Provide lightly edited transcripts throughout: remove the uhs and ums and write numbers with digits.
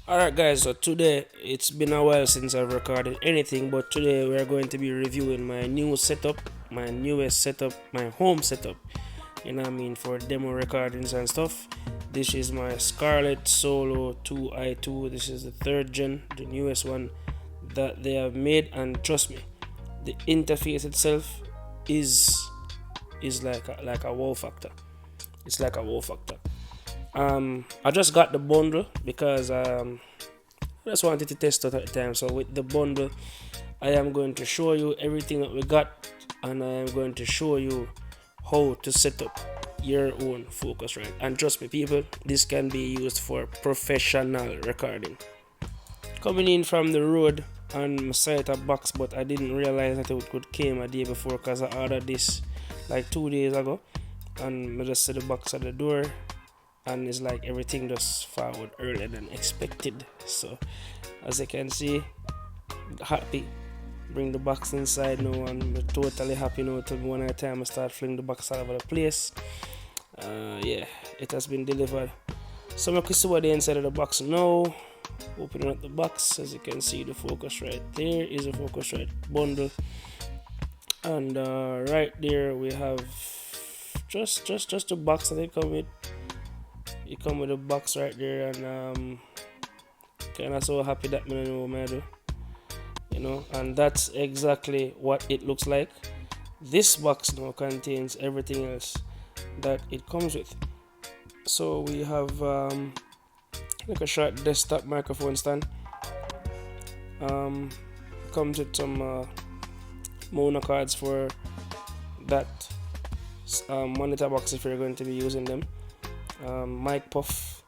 Alright guys, so today it's been a while since I've recorded anything, but today we are going to be reviewing my new setup, my newest setup, my home setup, you know what I mean, for demo recordings and stuff. This is my Scarlett Solo 2i2. This is the third gen, the newest one that they have made, and trust me, the interface itself is like a wow factor. It's like a wow factor. I just got the bundle because I just wanted to test it at the time. So with the bundle, I am going to show you everything that we got, and I am going to show you how to set up your own Focusrite. And trust me, people, this can be used for professional recording. Coming in from the road, and I saw it a box, but I didn't realize that it could came a day before because I ordered this like 2 days ago, and I just see the box at the door, and it's like everything just forward earlier than expected. So as you can see, happy, bring the box inside now, and I'm totally happy now. Till one at a time I start flinging the box all over the place. Yeah, it has been delivered. So I can see what the inside of the box now. Opening up the box, as you can see, the Focusrite there is a Focusrite bundle, and right there we have just the box that they come with. You come with a box right there, and kind of so happy that I know what I do, and that's exactly what it looks like. This box now contains everything else that it comes with. So we have like a short desktop microphone stand. Comes with some mono cards for that monitor box if you're going to be using them. Mic puff,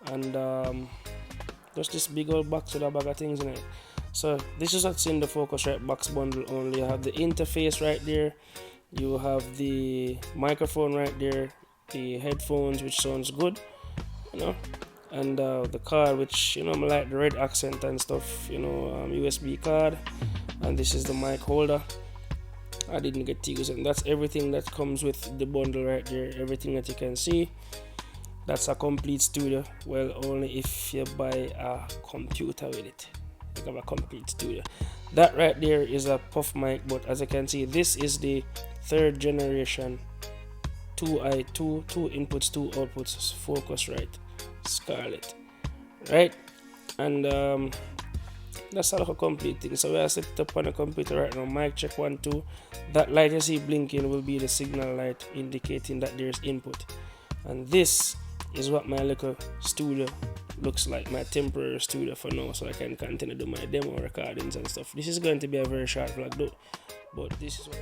and just this big old box with a bag of things in it. So this is what's in the Focusrite box bundle only. You have the interface right there, you have the microphone right there, the headphones, which sounds good, and the card, which I like the red accent and stuff, USB card, and this is the mic holder. I didn't get to use it, and that's everything that comes with the bundle right there. Everything that you can see. That's a complete studio. Well, only if you buy a computer with it. You have a complete studio. That right there is a puff mic, but as you can see, this is the third generation 2i2, 2 inputs, 2 outputs Focusrite Scarlett, right? And that's all of a complete thing. So we are set it up on the computer right now. Mic check 1 2. That light you see blinking will be the signal light indicating that there's input, and this is what my little studio looks like, my temporary studio for now, so I can continue to do my demo recordings and stuff. This is going to be a very short vlog though, but this is what